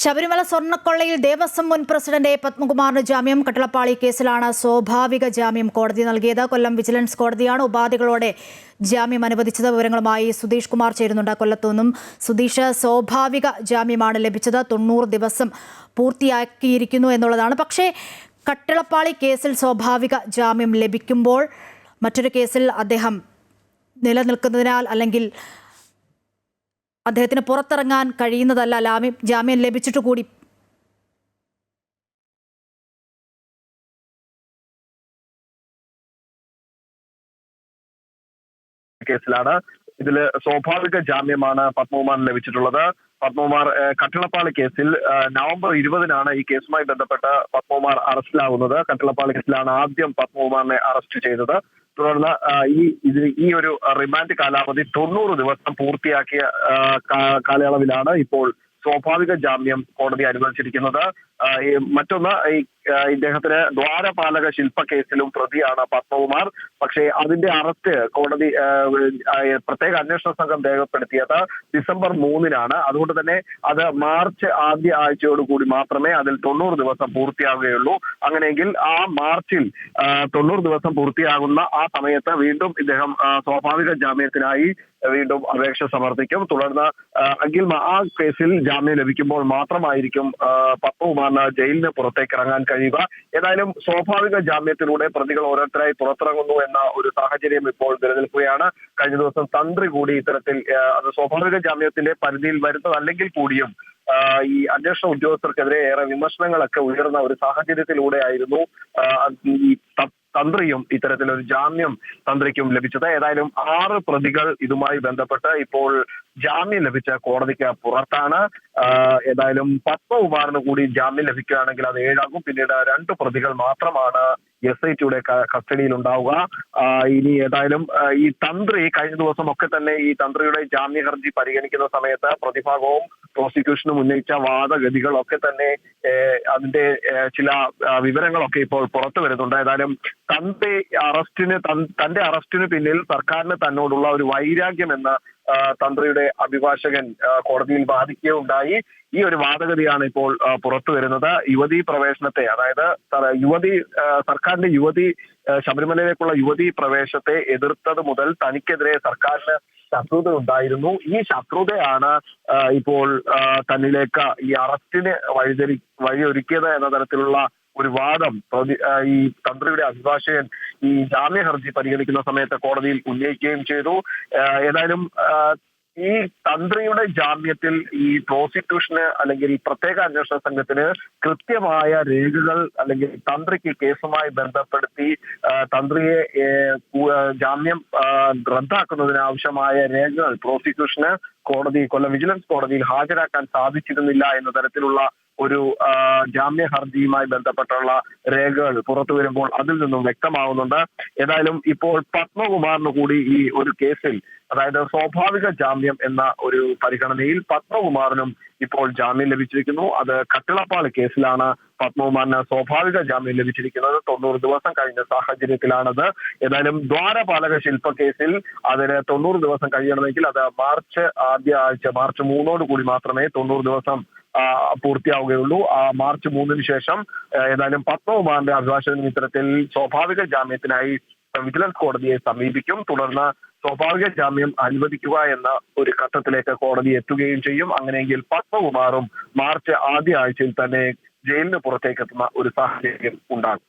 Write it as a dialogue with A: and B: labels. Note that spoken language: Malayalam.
A: ശബരിമല സ്വർണ്ണക്കൊള്ളയിൽ ദേവസ്വം മുൻ പ്രസിഡന്റ് പത്മകുമാറിന് ജാമ്യം. കട്ടളപ്പാളി കേസിലാണ് സ്വാഭാവിക ജാമ്യം കോടതി നൽകിയത്. കൊല്ലം വിജിലൻസ് കോടതിയാണ് ഉപാധികളോടെ ജാമ്യം അനുവദിച്ചത്. വിവരങ്ങളുമായി സുധീഷ് കുമാർ ചേരുന്നുണ്ട് കൊല്ലത്തുനിന്നും. സുധീഷ്, സ്വാഭാവിക ജാമ്യമാണ് ലഭിച്ചത്. 90 ദിവസം പൂർത്തിയാക്കിയിരിക്കുന്നു എന്നുള്ളതാണ്. പക്ഷേ കട്ടളപ്പാളി കേസിൽ സ്വാഭാവിക ജാമ്യം ലഭിക്കുമ്പോൾ മറ്റൊരു കേസിൽ അദ്ദേഹം നിലനിൽക്കുന്നതിനാൽ അല്ലെങ്കിൽ അദ്ദേഹത്തിന് പുറത്തിറങ്ങാൻ കഴിയുന്നതല്ല. ജാമ്യം ലഭിച്ചിട്ട് കൂടി
B: കേസിലാണ്. ഇതില് സ്വാഭാവിക ജാമ്യമാണ് പത്മകുമാറിന് ലഭിച്ചിട്ടുള്ളത്. പത്മകുമാർ കട്ടളപ്പാളി കേസിൽ നവംബർ 20-നാണ് ഈ കേസുമായി ബന്ധപ്പെട്ട് പത്മകുമാർ അറസ്റ്റിലാകുന്നത്. കട്ടളപ്പാളി കേസിലാണ് ആദ്യം പത്മകുമാറിനെ അറസ്റ്റ് ചെയ്തത്. തുടർന്ന് ഈ ഒരു റിമാൻഡ് കാലാവധി 90 ദിവസം പൂർത്തിയാക്കിയ കാലയളവിലാണ് ഇപ്പോൾ സ്വാഭാവിക ജാമ്യം കോടതി അനുവദിച്ചിരിക്കുന്നത്. മറ്റൊന്ന്, ഇദ്ദേഹത്തിന് ദ്വാരപാലക ശില്പ കേസിലും പ്രതിയാണ് പത്മകുമാർ. പക്ഷേ അതിന്റെ അറസ്റ്റ് കോടതി പ്രത്യേക അന്വേഷണ സംഘം രേഖപ്പെടുത്തിയത് ഡിസംബർ 3-നാണ്. അതുകൊണ്ട് തന്നെ അത് മാർച്ച് ആദ്യ ആഴ്ചയോടുകൂടി മാത്രമേ അതിൽ 90 ദിവസം പൂർത്തിയാവുകയുള്ളൂ. അങ്ങനെയെങ്കിൽ ആ മാർച്ചിൽ 90 ദിവസം പൂർത്തിയാകുന്ന ആ സമയത്ത് വീണ്ടും ഇദ്ദേഹം സ്വാഭാവിക ജാമ്യത്തിനായി വീണ്ടും അപേക്ഷ സമർപ്പിക്കും. തുടർന്ന് ആ കേസിൽ ജാമ്യം ലഭിക്കുമ്പോൾ മാത്രമായിരിക്കും പത്മകുമാറിന് ജയിലിന് പുറത്തേക്ക് ഇറങ്ങാൻ കഴിയുക. ഏതായാലും സ്വാഭാവിക ജാമ്യത്തിലൂടെ പ്രതികൾ ഓരോരുത്തരായി പുറത്തിറങ്ങുന്നു എന്ന ഒരു സാഹചര്യം ഇപ്പോൾ നിലനിൽക്കുകയാണ്. കഴിഞ്ഞ ദിവസം തന്ത്രി കൂടി ഇത്തരത്തിൽ അത് സ്വാഭാവിക ജാമ്യത്തിന്റെ പരിധിയിൽ വരുന്നതല്ലെങ്കിൽ കൂടിയും ഈ അന്വേഷണ ഉദ്യോഗസ്ഥർക്കെതിരെ ഏറെ വിമർശനങ്ങളൊക്കെ ഉയർന്ന ഒരു സാഹചര്യത്തിലൂടെ ആയിരുന്നു ഈ തന്ത്രിയും ഇത്തരത്തിലൊരു ജാമ്യം തന്ത്രിക്കും ലഭിച്ചത്. ഏതായാലും 6 പ്രതികൾ ഇതുമായി ബന്ധപ്പെട്ട് ഇപ്പോൾ ജാമ്യം ലഭിച്ച കോടതിക്ക് പുറത്താണ്. ഏതായാലും പത്മകുമാറിന് കൂടി ജാമ്യം ലഭിക്കുകയാണെങ്കിൽ അത് 7 ആകും. പിന്നീട് 2 പ്രതികൾ മാത്രമാണ് SITയുടെ കസ്റ്റഡിയിൽ ഉണ്ടാവുക. ഇനി ഏതായാലും ഈ തന്ത്രി കഴിഞ്ഞ ദിവസം ഒക്കെ തന്നെ ഈ തന്ത്രിയുടെ ജാമ്യ ഹർജി പരിഗണിക്കുന്ന സമയത്ത് പ്രതിഭാഗവും പ്രോസിക്യൂഷനും ഉന്നയിച്ച വാദഗതികളൊക്കെ തന്നെ അതിന്റെ ചില വിവരങ്ങളൊക്കെ ഇപ്പോൾ പുറത്തു വരുന്നുണ്ട്. ഏതായാലും തന്റെ അറസ്റ്റിന് പിന്നിൽ സർക്കാരിന് തന്നോടുള്ള ഒരു വൈരാഗ്യം എന്ന തന്ത്രിയുടെ അഭിഭാഷകൻ കോടതിയിൽ വാദിക്കുകയുണ്ടായി. ഈ ഒരു വാദഗതിയാണ് ഇപ്പോൾ പുറത്തു വരുന്നത്. യുവതീ പ്രവേശനത്തെ, അതായത് സർക്കാരിന്റെ ശബരിമലയിലേക്കുള്ള യുവതീ പ്രവേശത്തെ എതിർത്തത് മുതൽ തനിക്കെതിരെ സർക്കാരിന് ശത്രുത ഉണ്ടായിരുന്നു. ഈ ശത്രുതയാണ് ഇപ്പോൾ തന്നിലേക്ക് ഈ അറസ്റ്റിന് വഴിയൊരുക്കിയത് എന്ന തരത്തിലുള്ള ഒരു വാദം ഈ തന്ത്രിയുടെ അഭിഭാഷകൻ ഈ ജാമ്യ ഹർജി പരിഗണിക്കുന്ന സമയത്ത് കോടതിയിൽ ഉന്നയിക്കുകയും ചെയ്തു. ഏതായാലും ഈ തന്ത്രിയുടെ ജാമ്യത്തിൽ ഈ പ്രോസിക്യൂഷന് അല്ലെങ്കിൽ പ്രത്യേക അന്വേഷണ സംഘത്തിന് കൃത്യമായ രേഖകൾ അല്ലെങ്കിൽ തന്ത്രിക്ക് കേസുമായി ബന്ധപ്പെടുത്തി തന്ത്രിയെ ജാമ്യം റദ്ദാക്കുന്നതിന് ആവശ്യമായ രേഖകൾ പ്രോസിക്യൂഷന് കൊല്ലം വിജിലൻസ് കോടതിയിൽ ഹാജരാക്കാൻ സാധിച്ചിരുന്നില്ല എന്ന തരത്തിലുള്ള ഒരു ജാമ്യ ഹർജിയുമായി ബന്ധപ്പെട്ടുള്ള രേഖകൾ പുറത്തു വരുമ്പോൾ അതിൽ നിന്നും വ്യക്തമാവുന്നുണ്ട്. ഏതായാലും ഇപ്പോൾ പത്മകുമാറിന് കൂടി ഈ ഒരു കേസിൽ, അതായത് സ്വാഭാവിക ജാമ്യം എന്ന ഒരു പരിഗണനയിൽ പത്മകുമാറിനും ഇപ്പോൾ ജാമ്യം ലഭിച്ചിരിക്കുന്നു. അത് കട്ടളപ്പാളി കേസിലാണ് പത്മകുമാറിന് സ്വാഭാവിക ജാമ്യം ലഭിച്ചിരിക്കുന്നത്. 90 ദിവസം കഴിഞ്ഞ സാഹചര്യത്തിലാണത്. ഏതായാലും ദ്വാരപാലക ശില്പ കേസിൽ അതിന് 90 ദിവസം കഴിയണമെങ്കിൽ അത് മാർച്ച് ആദ്യ ആഴ്ച മാർച്ച് 3 കൂടി മാത്രമേ 90 ദിവസം പൂർത്തിയാവുകയുള്ളൂ. മാർച്ച് 3-ന് ശേഷം ഏതായാലും പത്മകുമാറിന്റെ അഭിഭാഷകനും ഇത്തരത്തിൽ സ്വാഭാവിക ജാമ്യത്തിനായി വിജിലൻസ് കോടതിയെ സമീപിക്കും. തുടർന്ന് സ്വാഭാവിക ജാമ്യം അനുവദിക്കുക എന്ന ഒരു ഘട്ടത്തിലേക്ക് കോടതി എത്തുകയും ചെയ്യും. അങ്ങനെയെങ്കിൽ പത്മകുമാറും മാർച്ച് ആദ്യ ആഴ്ചയിൽ തന്നെ ജയിലിന് പുറത്തേക്ക് എത്തുന്ന ഒരു സാഹചര്യം ഉണ്ടാകും.